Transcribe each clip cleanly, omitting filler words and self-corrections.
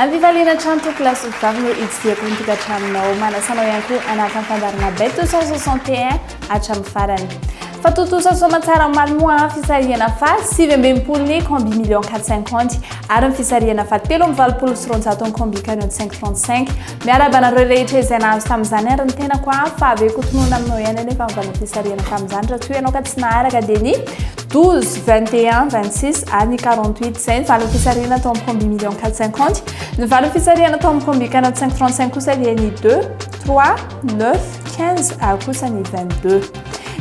Anvivalina trano tokolasy vavy no itsidiako ny tokantraminao manasanao ihany koa anatin'ny fandarana bet 261 hatramin'ny farany. Fa totosa somatsara malmoa fisarihana fa 7 combi million 450 ary ny fisarihana fa 3 sy 900 combi canyon 535 miarabanareo rehetra izay nahazo tamin'izany ary ny tena koa fa avy kotonona aminao ihany nefa mivana fisarihana fa amin'izany raha tsy ianao ka tsy naharaka dia ny 12, 21, 26 ary 48 cents valiny fisarihana atao amin'ny combi million 450 ny valiny fisarihana atao amin'ny combi canyon 535 kosa dia ny 2, 3, 9, 15 ary kosa ny 22.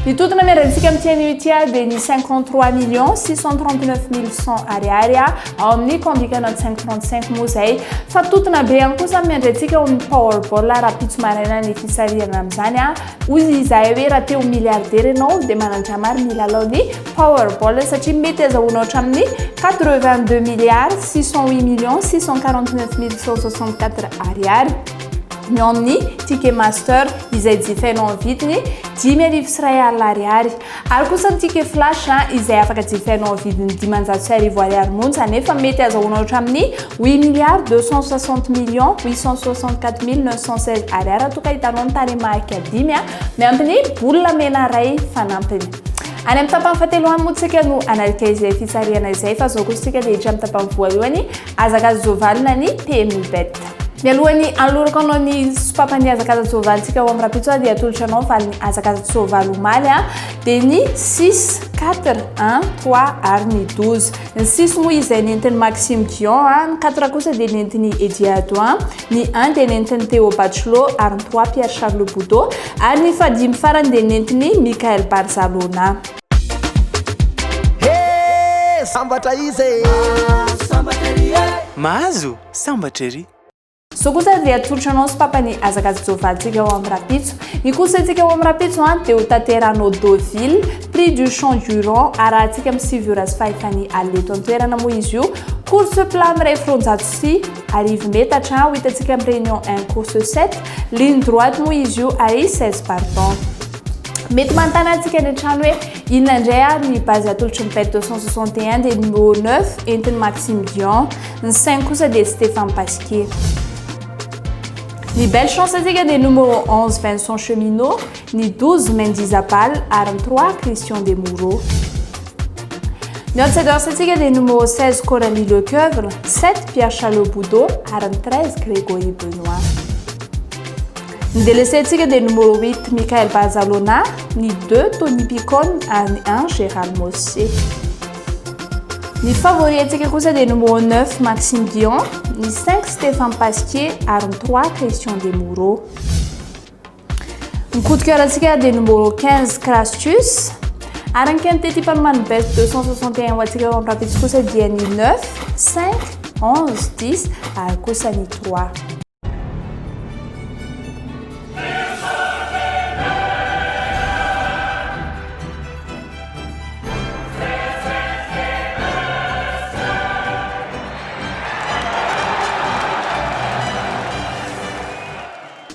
Ny totona miarantsika amin'ity tia dia ny 53 639 100 ariary ao amin'ny combi canyon 535 moa zay fa totona be ihany kosa miandrantsika ao amin'ny powerball raha pitso maraina ny fisarihana amin'izany ozy izahay hoe raha teo milliardaire ianao dia manandramary milalao ny powerball satria mety azahoanao hatramin'ny 82 milliards 608 millions 649 164 ariary ny amin'ny ticket master izay jifainao amin'ny vidiny 10,000 ariary ary kosa ny ticket flash izay afaka jifainao amin'ny vidiny 500 ariary monja nefa mety azahoanao hatramin'ny 8 milliards 260 millions 864 916 ariary toka hitanao ny tarima akadimy miampy ny bola mena ray fanampiny. Any amin'ny tapany fateloany moa tsika no analika izay fisarihana izay fa zao kosa tsika dia hiditra amin'ny tapany voalohany azakazy zovalina ny PMU bet. Mialohany alorako anao ny sopapany azakaza sovalintsika ao amin'ny rapitso dia atolotra anao valiny azakaza sovaly omaly dia ny 6, 4, 1, 3 ary ny 12. Ny 6 moa izay nentin'ny Maxime Dion, ny 4 kosa dia nentin'ny Eddie Adouin, ny 1 dia nentin'ny Théo Bachelot ary ny 3 Pierre Charles Boudot ary ny fadimy farany dia nentin'ny Michael Barzalona. Sambatra izy mahazo sambatra ery. So kosa dia atolotra anao sopapany azakazy sovalintsika ao amin'ny rapitso. Ny kosantsika ao amin'ny rapitso dia ho tanteranao Deauville, prix du champ Durand arahantsika amin'ny 6 horas fahefany aleto an-toerana moa izy io. Course plat miray fronjato sy arivo metatra ho hitantsika amin'ny réunion 1 course 7 ligne droite moa izy io ary 16 partants. Mety manontany antsika ny an-trano hoe inona indray ny base atolotra ny bet 261 dia numéro 9 entin'ny Maxime Dion, ny 5 kosa dia Stéphane Pasquier. Ny belle chance antsika dia numéro 11 Vincent Cheminot, ny 12 Mendy Zabal ary ny 3 Christian Demoureau. Ny outsiders antsika dia numéro 16 Coralie Lecoeuvre, 7 Pierre Charles Boudot ary ny 13 Grégory Benoît. Ny délaissé antsika dia numéro 8 Michael Barzalona, ny 2 Tony Picon ary ny 1 Gérald Mossier. Ny favori antsika kosa dia numéro 9 Maxime Dion, ny 5 Stéphane Pasquier ary ny 3 Christian Demoureau. Ny coup de cœur antsika dia numéro 15 Crastus ary ny quinte type Palman bet 261 ho antsika ao amin'ny rapitso kosa dia ny 9, 5, 11, 10 ary kosa ny 3.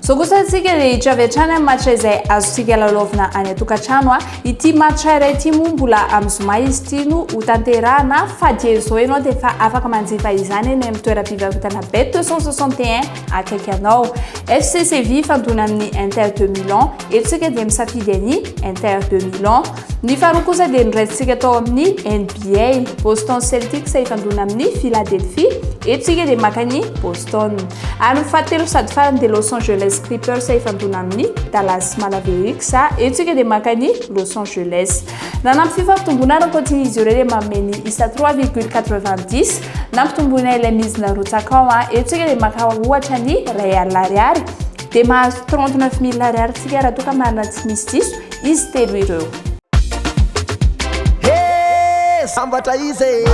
So kosa tsika dia hiditra avy hatrany amin'ny match izay azontsika lalaovina any atokantrano ity match iray ity moa mbola amin'ny zoma izy ity no ho tanterahana fa dia zao ianao dia efa afaka manjifa izany eny amin'ny toeram-pivarotana bet 261 akaiky anao. FC Séville fandona amin'ny Inter de Milan etsika dia misafidy ny Inter de Milan. Ny faharoa kosa dia niraisitsika tao amin'ny NBA Boston Celtics ifandona amin'ny Philadelphia etsika dia maka ny Boston ary ny fahatelo sady farany dia Los Angeles Clippers ifandona amin'ny Dallas Mavericks etsika dia maka ny Los Angeles. Nanampy fifampitombona ary continue izy ireo dia mameny isa 3,90 nampitomboina ilay mizina rotsaka ao etsika dia maka ohatra ny Real ariary dia mahazo 39 000 ariary tsika raha toka marina tsy misy diso izy telo ireo. Sambatra izy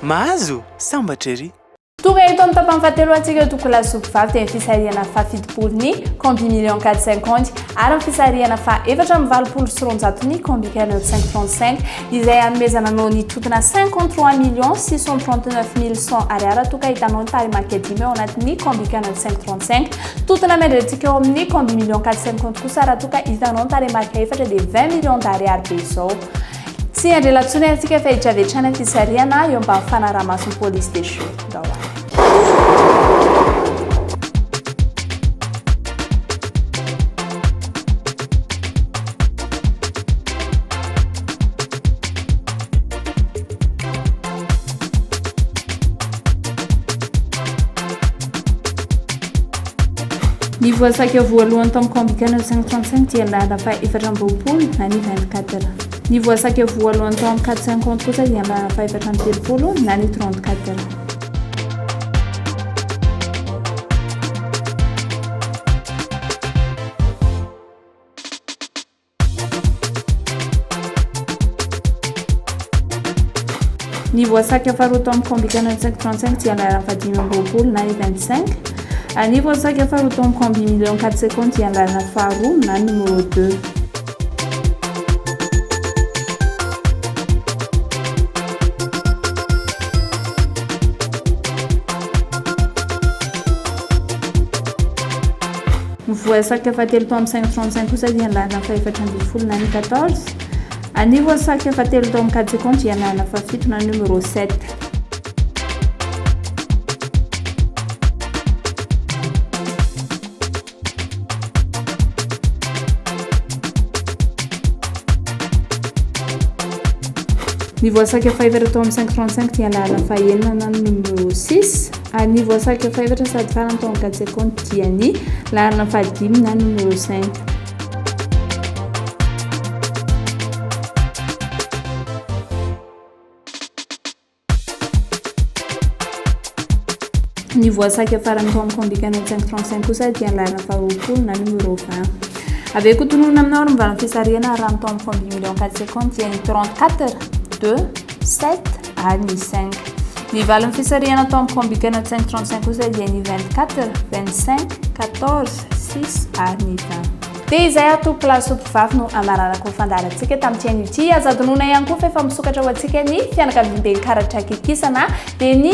mahazo sambatra ery. Tonga eto amin'ny tapany fahatelo antsika toko lasopy vavy dia ny fisarihana fa 7 ny combi million 450 ary ny fisarihana fa 4 sy 900 ny combi canyon 535 izay anomezana anao ny totona 53 millions 639 100 ariary toka hitanao ny tarima akadimy ao anatin'ny combi canyon 535 totona miandrantsika ao amin'ny combi million 450 kosa raha toka hitanao ny tarima efatra dia 20 millions d'ariary be izao. sy andrelatsony antsika fa hitravetrany fisariana eo mba fanaraha-masony police station dahoany. Ny voasaka voalohany tamin'ny combikana 535 dia nalafa 420 na ny 24. Ny voasaka voalohany tamin'ny 450 kosa dia nalafa 430 na ny 34. Ny voasaka faharoa tamin'ny combikana 535 dia nalafa 520 na ny 25. Ny voasaka faharoa tamin'ny combi million 450 dia nalana faharoa na numéro 2. Ny voasaka fahatelo tamin'ny 535 kosa dia nalana fa 420 na ny 14. Ny voasaka fahatelo tamin'ny 450 dia nalana fa 7 na numéro 7. Ny voasaka fahaefatra tao amin'ny 535 dia nalana fa 9 na numéro 6. Ny voasaka fahaefatra sady farany tao amin'ny 450 dia ny lalana fa 5 na numéro 5. Ny voasaka farany tao amin'ny combikana 535 kosa dia lalana fa 20 na numéro 20. Avy eo tononona aminao ary mivalan'ny fisariana raha tao amin'ny combi million 450 dia ny 34 2 7 ny 5. Ny valan'ny fisariana tao amin'ny combikana 535 kosa dia ny 24 25 14 6 ny 20. Dia izay atoko lasopy vavy no amaranako fandarantsika tamin'ity an'ity azadonona ihany koa fa efa misokatra ho antsika ny fianakaviam-ben'ny karatra kikisana dia ny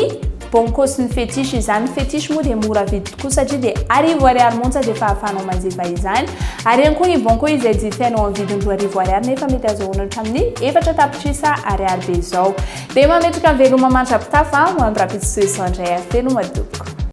bonko sy ny fétiche izany. Fétiche moa dia mora vidy tokoa satria dia arivo ariary monja dia efa ahafahanao manjiva izany. Ary ihany koa ny bonko izay jifainao amin'ny vidiny 2 ariary nefa mety azahoana hatramin'ny 4 tapitrisa ariary be izao. Dia mametraka veloma mandrapitafa ho amin'ny rapitsoe sondray afeno madoko.